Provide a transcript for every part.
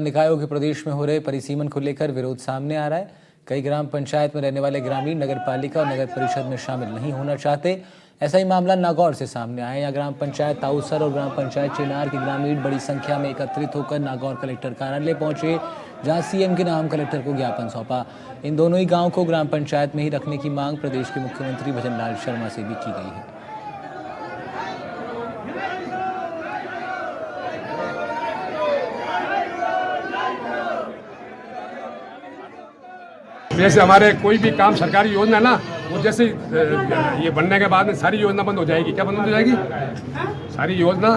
निकायों के प्रदेश में हो रहे परिसीमन को लेकर विरोध सामने आ रहा है। कई ग्राम पंचायत में रहने वाले ग्रामीण नगर पालिका और नगर परिषद में शामिल नहीं होना चाहते। ऐसा ही मामला नागौर से सामने आया। यहाँ ग्राम पंचायत ताऊसर और ग्राम पंचायत चेनार के ग्रामीण बड़ी संख्या में एकत्रित होकर नागौर कलेक्टर कार्यालय पहुंचे, जहां सीएम के नाम कलेक्टर को ज्ञापन सौंपा। इन दोनों ही गाँव को ग्राम पंचायत में ही रखने की मांग प्रदेश के मुख्यमंत्री भजनलाल शर्मा से भी की गई है। जैसे हमारे कोई भी काम सरकारी योजना ना, वो जैसे ये बनने के बाद में सारी योजना बंद हो जाएगी। क्या बंद हो जाएगी? सारी योजना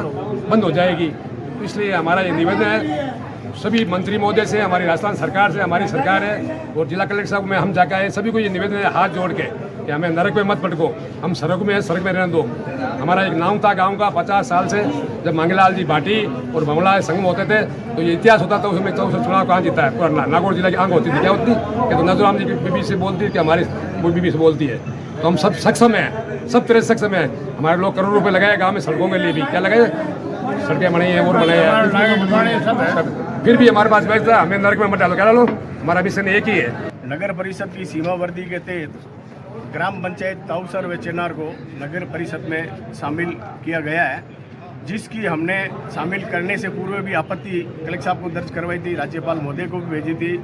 बंद हो जाएगी। तो इसलिए हमारा ये निवेदन है सभी मंत्री महोदय से, हमारी राजस्थान सरकार से, हमारी सरकार है और जिला कलेक्टर साहब में हम जाकर आए, सभी को ये निवेदन है हाथ जोड़ के कि हमें नरक में मत पटको, हम सड़क में है, सड़क में रहने दो। हमारा एक नाम था गांव का 50 साल से, जब मांगेलाल जी भाटी और बमला संगम होते थे तो ये इतिहास होता था। उसमें चुनाव कहाँ जीता है? पूरा नागौर जिला की आंख होती थी। क्या होती? कि तो नजराम जी की बीबी से बोलती है कि हमारी वो बीबी से बोलती है। तो हम सब सक्षम हैं, सब तरह से सक्षम हैं। हमारे लोग करोड़ों रुपये लगाए गाँव में सड़कों के लिए भी। क्या लगाए? सड़कें बनाई हैं और बनाए हैं। फिर भी हमारे पास बैठता हमें नरक में मत डालो। क्या डालो? हमारा मिशन एक ही है। नगर परिषद की सीमावर्ती के तहत ग्राम पंचायत ताऊसर व चेनार को नगर परिषद में शामिल किया गया है, जिसकी हमने शामिल करने से पूर्व भी आपत्ति कलेक्टर साहब को दर्ज करवाई थी, राज्यपाल महोदय को भी भेजी थी,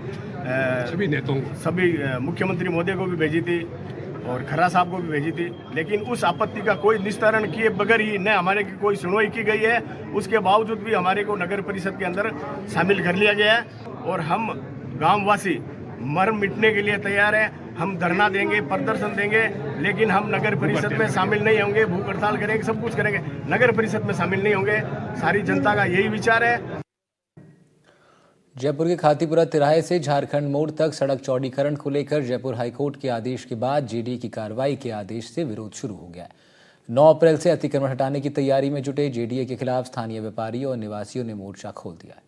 सभी नेताओं को, सभी मुख्यमंत्री महोदय को भी भेजी थी और खर्रा साहब को भी भेजी थी। लेकिन उस आपत्ति का कोई निस्तारण किए बगैर ही न हमारे की कोई सुनवाई की गई है। उसके बावजूद भी हमारे को नगर परिषद के अंदर शामिल कर लिया गया है और हम गाँववासी मर मिटने के लिए तैयार हैं। हम धरना देंगे, प्रदर्शन देंगे, लेकिन हम नगर परिषद में शामिल नहीं होंगे। भूख हड़ताल करेंगे, सब कुछ करेंगे, नगर परिषद में शामिल नहीं होंगे। सारी जनता का यही विचार है। जयपुर के खातीपुरा तिराहे से झारखंड मोड़ तक सड़क चौड़ीकरण को लेकर जयपुर हाईकोर्ट के आदेश के बाद जेडीए की कार्रवाई के आदेश से विरोध शुरू हो गया। 9 अप्रैल से अतिक्रमण हटाने की तैयारी में जुटे जेडीए के खिलाफ स्थानीय व्यापारियों और निवासियों ने मोर्चा खोल दिया है।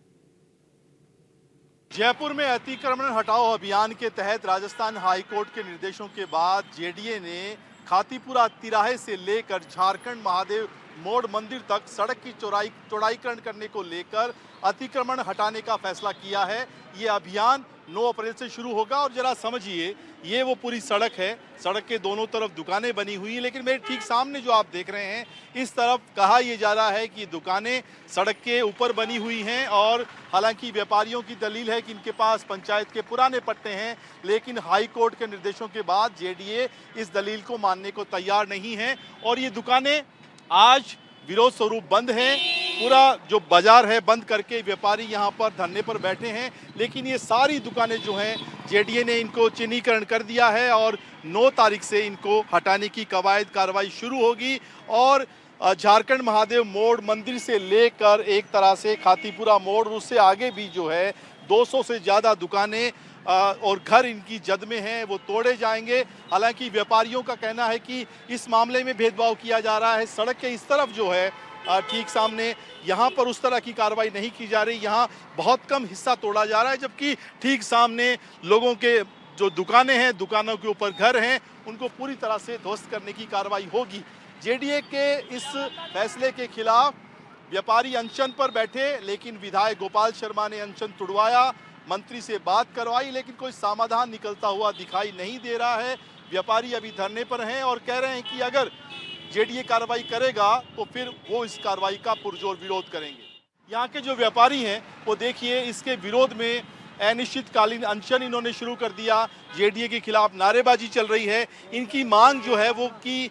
जयपुर में अतिक्रमण हटाओ अभियान के तहत राजस्थान हाईकोर्ट के निर्देशों के बाद जेडीए ने खातीपुरा तिराहे से लेकर झारखंड महादेव मोड़ मंदिर तक सड़क की चौड़ाईकरण करने को लेकर अतिक्रमण हटाने का फैसला किया है। ये अभियान 9 अप्रैल से शुरू होगा और जरा समझिए, ये वो पूरी सड़क है। सड़क के दोनों तरफ दुकानें बनी हुई हैं, लेकिन मेरे ठीक सामने जो आप देख रहे हैं, इस तरफ कहा यह जा रहा है कि दुकानें सड़क के ऊपर बनी हुई हैं और हालांकि व्यापारियों की दलील है कि इनके पास पंचायत के पुराने पट्टे हैं, लेकिन हाई कोर्ट के निर्देशों के बाद जेडीए इस दलील को मानने को तैयार नहीं है और ये दुकानें आज विरोध स्वरूप बंद हैं। पूरा जो बाजार है बंद करके व्यापारी यहाँ पर धरने पर बैठे हैं, लेकिन ये सारी दुकानें जो हैं जेडीए ने इनको चिन्हीकरण कर दिया है और 9 तारीख से इनको हटाने की कवायद कार्रवाई शुरू होगी और झारखंड महादेव मोड़ मंदिर से लेकर एक तरह से खातीपुरा मोड़ उससे आगे भी जो है 200 से ज़्यादा दुकानें और घर इनकी जद में हैं, वो तोड़े जाएंगे। हालांकि व्यापारियों का कहना है कि इस मामले में भेदभाव किया जा रहा है। सड़क के इस तरफ जो है ठीक सामने, यहाँ पर उस तरह की कार्रवाई नहीं की जा रही, यहाँ बहुत कम हिस्सा तोड़ा जा रहा है, जबकि ठीक सामने लोगों के जो दुकानें हैं, दुकानों के ऊपर घर हैं, उनको पूरी तरह से ध्वस्त करने की कार्रवाई होगी। जेडीए के इस फैसले के खिलाफ व्यापारी अनशन पर बैठे, लेकिन विधायक गोपाल शर्मा ने अनशन तुड़वाया, मंत्री से बात करवाई, लेकिन कोई समाधान निकलता हुआ दिखाई नहीं दे रहा है। व्यापारी अभी धरने पर हैं और कह रहे हैं कि अगर जेडीए कार्रवाई करेगा तो फिर वो इस कार्रवाई का पुरजोर विरोध करेंगे। यहाँ के जो व्यापारी हैं वो देखिए, इसके विरोध में अनिश्चितकालीन अनशन इन्होंने शुरू कर दिया। जेडीए के खिलाफ नारेबाजी चल रही है। इनकी मांग जो है वो कि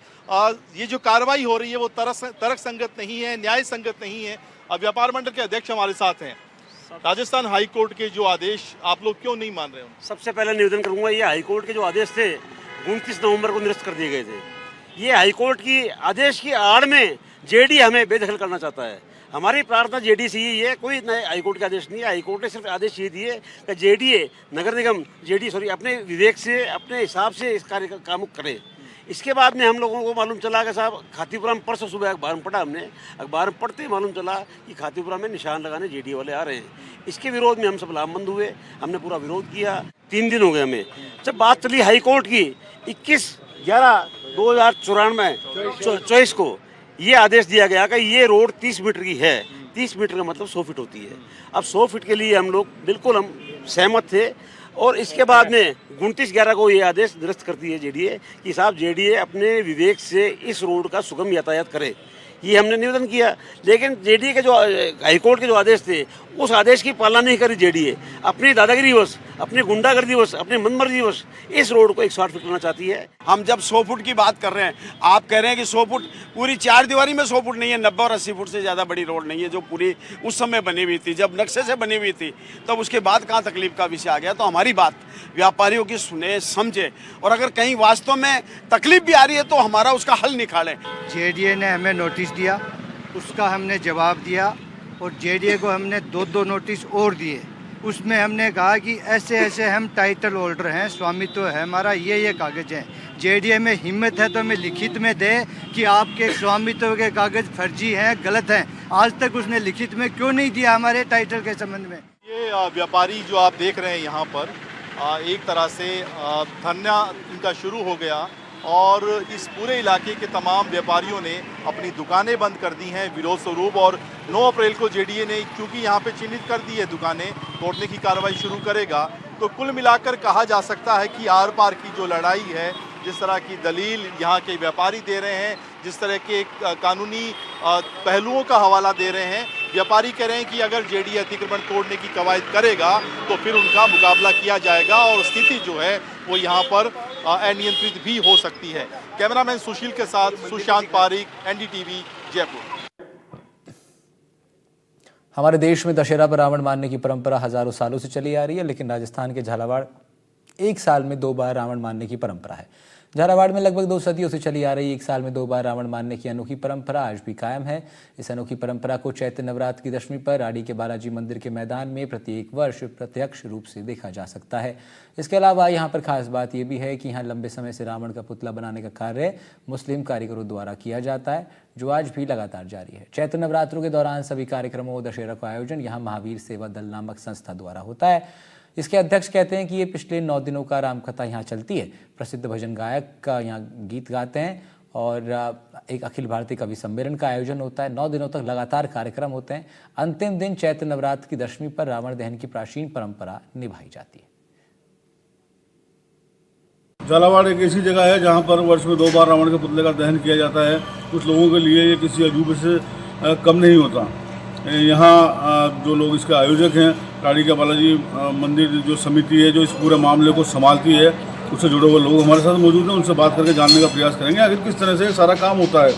ये जो कार्रवाई हो रही है वो तर्क संगत नहीं है, न्याय संगत नहीं है। अब व्यापार मंडल के अध्यक्ष हमारे साथ हैं। राजस्थान हाई कोर्ट के जो आदेश आप लोग क्यों नहीं मान रहे हो? सबसे पहले निवेदन करूंगा, ये हाई कोर्ट के जो आदेश थे 29 नवंबर को निरस्त कर दिए गए थे। ये हाई कोर्ट की आदेश की आड़ में जेडीए हमें बेदखल करना चाहता है। हमारी प्रार्थना जेडीए से यही है, कोई नए हाई कोर्ट के आदेश नहीं है। हाई कोर्ट ने सिर्फ आदेश ये दिए कि जेडीए नगर निगम अपने विवेक से, अपने हिसाब से इस कार्य का काम करे। इसके बाद में हम लोगों को मालूम चला कि साहब खातीपुरा में परसों सुबह अखबार में पढ़ा, हमने अखबार में पढ़ते ही मालूम चला कि खातीपुरा में निशान लगाने जेडीए वाले आ रहे हैं। इसके विरोध में हम सब लामबंद हुए, हमने पूरा विरोध किया। 3 दिन हो गए हमें। जब बात चली हाई कोर्ट की 21/11/2024 को ये आदेश दिया गया कि ये रोड 30 मीटर की है, 30 मीटर का मतलब 100 फीट होती है। अब 100 फीट के लिए हम लोग बिल्कुल हम सहमत थे और इसके बाद में 29/11 को ये आदेश निरस्त करती है जेडीए कि साहब जेडीए अपने विवेक से इस रोड का सुगम यातायात करे, ये हमने निवेदन किया। लेकिन जेडीए के जो हाईकोर्ट के जो आदेश थे उस आदेश की पालना नहीं करी जेडीए, अपनी दादागिरी वश, अपनी गुंडागर्दी वश, अपनी मनमर्जी वश इस रोड को 160 फीट करना चाहती है। हम जब 100 फुट की बात कर रहे हैं, आप कह रहे हैं कि 100 फुट पूरी 4 दीवारी में 100 फुट नहीं है, 90 और 80 फुट से ज़्यादा बड़ी रोड नहीं है जो पूरी उस समय बनी हुई थी, जब नक्शे से बनी हुई थी। तब उसके बाद कहाँ तकलीफ का विषय आ गया। तो हमारी बात व्यापारियों की सुने, समझे और अगर कहीं वास्तव में तकलीफ भी आ रही है तो हमारा उसका हल निकालें। जेडीए ने हमें नोटिस दिया, उसका हमने जवाब दिया और जेडीए को हमने 2 नोटिस और दिए। उसमें हमने कहा कि ऐसे ऐसे हम टाइटल होल्डर हैं, स्वामित्व है हमारा, ये कागज़ हैं। जेडीए में हिम्मत है तो हमें लिखित में दे कि आपके स्वामित्व के कागज़ फर्जी हैं, गलत हैं। आज तक उसने लिखित में क्यों नहीं दिया हमारे टाइटल के संबंध में। ये व्यापारी जो आप देख रहे हैं यहाँ पर एक तरह से धरना इनका शुरू हो गया और इस पूरे इलाके के तमाम व्यापारियों ने अपनी दुकानें बंद कर दी हैं विरोध स्वरूप। और 9 अप्रैल को जेडीए ने क्योंकि यहाँ पे चिन्हित कर दी है दुकानें, तोड़ने की कार्रवाई शुरू करेगा। तो कुल मिलाकर कहा जा सकता है कि आर पार की जो लड़ाई है, जिस तरह की दलील यहाँ के व्यापारी दे रहे हैं, जिस तरह के कानूनी पहलुओं का हवाला दे रहे हैं, व्यापारी कह रहे हैं कि अगर जेडीए अतिक्रमण तोड़ने की कवायद करेगा तो फिर उनका मुकाबला किया जाएगा और स्थिति जो है वो यहाँ पर अनियंत्रित भी हो सकती है। कैमरामैन सुशील के साथ सुशांत पारिक, एनडीटीवी, जयपुर। हमारे देश में दशहरा पर रावण मारने की परंपरा हजारों सालों से चली आ रही है, लेकिन राजस्थान के झालावाड़ 1 साल में 2 बार रावण मारने की परंपरा है। झालावाड़ में लगभग 2 सदियों से चली आ रही 1 साल में 2 बार रावण मारने की अनोखी परंपरा आज भी कायम है। इस अनोखी परंपरा को चैत्र नवरात्र की दशमी पर राड़ी के बालाजी मंदिर के मैदान में प्रत्येक वर्ष प्रत्यक्ष रूप से देखा जा सकता है। इसके अलावा यहाँ पर खास बात यह भी है कि यहाँ लंबे समय से रावण का पुतला बनाने का कार्य मुस्लिम कारीगरों द्वारा किया जाता है, जो आज भी लगातार जारी है। चैत्र नवरात्रों के दौरान सभी कार्यक्रमों और दशहरा का आयोजन यहाँ महावीर सेवा दल नामक संस्था द्वारा होता है। इसके अध्यक्ष कहते हैं कि ये पिछले 9 दिनों का रामकथा यहाँ चलती है। प्रसिद्ध भजन गायक का यहाँ गीत गाते हैं और एक अखिल भारतीय कवि सम्मेलन का आयोजन होता है। 9 दिनों तक लगातार कार्यक्रम होते हैं। अंतिम दिन चैत्र नवरात्र की दशमी पर रावण दहन की प्राचीन परंपरा निभाई जाती है। झालावाड़ एक ऐसी जगह है जहाँ पर वर्ष में 2 बार रावण के पुतले का दहन किया जाता है। कुछ लोगों के लिए ये किसी अजूबे से कम नहीं होता। यहाँ जो लोग इसके आयोजक हैं, राड़ी के बालाजी मंदिर जो समिति है जो इस पूरे मामले को संभालती है, उससे जुड़े हुए लोग हमारे साथ मौजूद हैं। उनसे बात करके जानने का प्रयास करेंगे आखिर किस तरह से सारा काम होता है।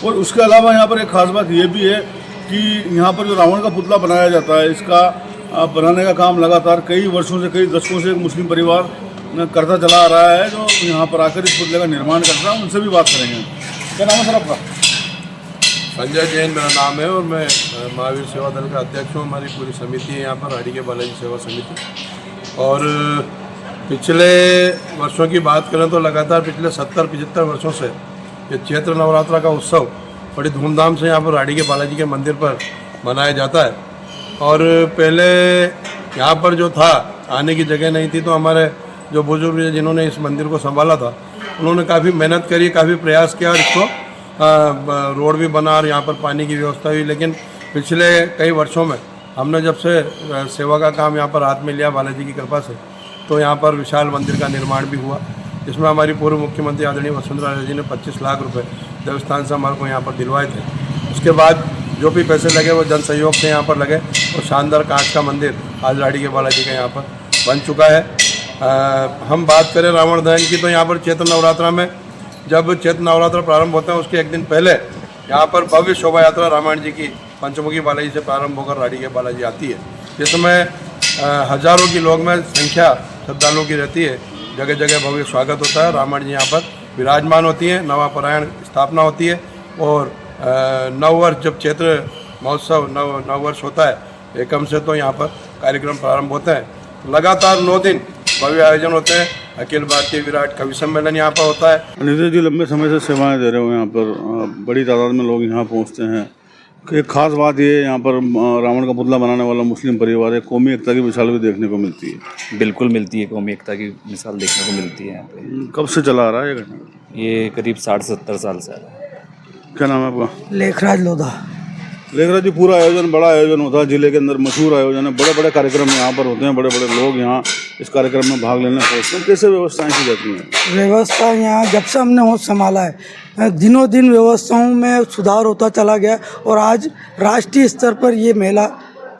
और उसके अलावा यहाँ पर एक खास बात ये भी है कि यहाँ पर जो रावण का पुतला बनाया जाता है, इसका बनाने का काम लगातार कई वर्षों से, कई दशकों से एक मुस्लिम परिवार करता चला आ रहा है, जो यहाँ पर आकर इस पुतले का निर्माण करता है। उनसे भी बात करेंगे। क्या नाम है सर आपका? संजय जैन मेरा नाम है और मैं महावीर सेवा दल का अध्यक्ष हूँ। हमारी पूरी समिति है यहाँ पर, राड़ी के बालाजी सेवा समिति। और पिछले वर्षों की बात करें तो लगातार पिछले 70-75 वर्षों से ये चैत्र नवरात्रा का उत्सव बड़ी धूमधाम से यहाँ पर राड़ी के बालाजी के मंदिर पर मनाया जाता है। और पहले यहाँ पर जो था, आने की जगह नहीं थी, तो हमारे जो बुजुर्ग जिन्होंने इस मंदिर को संभाला था, उन्होंने काफ़ी मेहनत करी, काफ़ी प्रयास किया और इसको रोड भी बना और यहाँ पर पानी की व्यवस्था हुई। लेकिन पिछले कई वर्षों में हमने जब से सेवा का काम यहाँ पर हाथ में लिया बालाजी की कृपा से, तो यहाँ पर विशाल मंदिर का निर्माण भी हुआ, जिसमें हमारी पूर्व मुख्यमंत्री आदरणीय वसुंधरा राजे जी ने 25 लाख रुपए देवस्थान से हमारे को यहाँ पर दिलवाए थे। उसके बाद जो भी पैसे लगे वो जन सहयोग से यहाँ पर लगे और शानदार कांच का मंदिर आज राड़ी के बालाजी का यहाँ पर बन चुका है। हम बात करें रावण दहन की, तो यहाँ पर चैत्र नवरात्रा में जब चैत्र नवरात्र प्रारंभ होता है उसके एक दिन पहले यहाँ पर भव्य शोभा यात्रा रामायण जी की पंचमुखी बालाजी से प्रारंभ होकर राड़ी के बालाजी आती है, जिसमें हजारों की लोग में संख्या श्रद्धालुओं की रहती है। जगह जगह भव्य स्वागत होता है। रामायण जी यहाँ पर विराजमान होती है, नवापरायण स्थापना होती है और नववर्ष जब चैत्र महोत्सव नववर्ष होता है एकम से, तो यहाँ पर कार्यक्रम प्रारंभ होते हैं। लगातार 9 दिन भव्य आयोजन होते हैं। अखिल भारतीय विराट कवि सम्मेलन यहाँ पर होता है। अनिरुद्ध जी लंबे समय से सेवाएं दे रहे हो यहाँ पर, बड़ी तादाद में लोग यहाँ पहुँचते हैं। एक खास बात ये यहाँ पर रावण का पुतला बनाने वाला मुस्लिम परिवार है, कौमी एकता की मिसाल भी देखने को मिलती है। बिल्कुल मिलती है, कौमी एकता की मिसाल देखने को मिलती है यहाँ पे। कब से चला आ रहा है ये घटना? ये करीब 60-70 साल से आ रहा है। क्या नाम है आपका? लेखराज लोधा। लेखराज जी, पूरा आयोजन, बड़ा आयोजन होता है जिले के अंदर, मशहूर आयोजन है, बड़े बड़े कार्यक्रम यहाँ पर होते हैं, बड़े बड़े लोग यहाँ इस कार्यक्रम में भाग लेने पहुँचते हैं। कैसे व्यवस्थाएं की जाती हैं? व्यवस्था यहाँ जब से हमने होश संभाला है दिनों दिन व्यवस्थाओं में सुधार होता चला गया और आज राष्ट्रीय स्तर पर ये मेला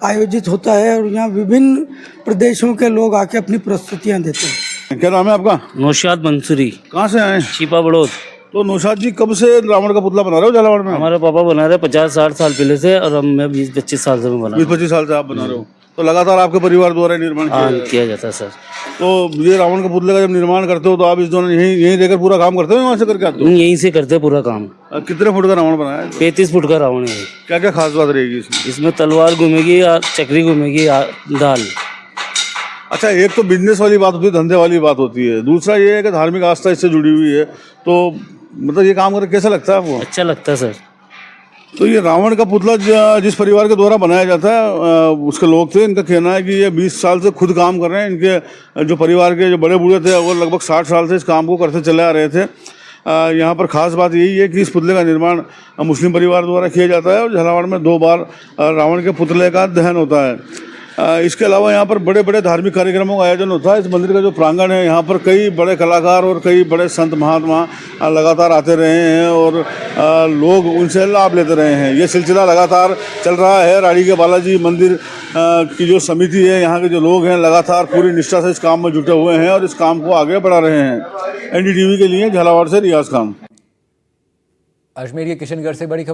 आयोजित होता है और यहाँ विभिन्न प्रदेशों के लोग आके अपनी प्रस्तुतियाँ देते हैं। क्या नाम है आपका? नौशाद मंसूरी, कहाँ से आए? छिपा बड़ौद। तो नौशाद जी, कब से रावण का पुतला बना रहे हो झालावाड़ में? हमारे पापा बना रहे 50-60 साल पहले से और हम मैं 20-25 साल से मैं बना 20-25 साल से आप बना रहे हो, तो लगातार आपके परिवार द्वारा निर्माण किया जाता है सर। तो ये रावण के पुतले का जब निर्माण करते हो तो आप इस दौरान यहीं रहकर पूरा काम करते हो, वहाँ से करके आते हो? यहीं से करते पूरा काम। कितने फुट का रावण बनाया है? 35 फुट का रावण है। क्या क्या खास बात रहेगी इसमें? इसमें तलवार घूमेगी, चक्री घूमेगी, दाल। अच्छा, एक तो बिजनेस वाली बात होती है, धंधे वाली बात होती है, दूसरा ये है कि धार्मिक आस्था इससे जुड़ी हुई है, तो मतलब ये काम करके कैसा लगता है आपको? अच्छा लगता है सर। तो ये रावण का पुतला जिस परिवार के द्वारा बनाया जाता है, उसके लोग थे, इनका कहना है कि ये 20 साल से खुद काम कर रहे हैं। इनके जो परिवार के जो बड़े बूढ़े थे वो लगभग 60 साल से इस काम को करते चले आ रहे थे। यहाँ पर ख़ास बात यही है कि इस पुतले का निर्माण मुस्लिम परिवार द्वारा किया जाता है और झालावाड़ में 2 बार रावण के पुतले का दहन होता है। इसके अलावा यहाँ पर बड़े बड़े धार्मिक कार्यक्रमों का आयोजन होता है। इस मंदिर का जो प्रांगण है, यहाँ पर कई बड़े कलाकार और कई बड़े संत महात्मा लगातार आते रहे हैं और लोग उनसे लाभ लेते रहे हैं। ये सिलसिला लगातार चल रहा है। राड़ी के बालाजी मंदिर की जो समिति है, यहाँ के जो लोग हैं, लगातार पूरी निष्ठा से इस काम में जुटे हुए हैं और इस काम को आगे बढ़ा रहे हैं। NDTV के लिए झालावाड़ से रियाज खान। अजमेर के किशनगढ़ से बड़ी खबर।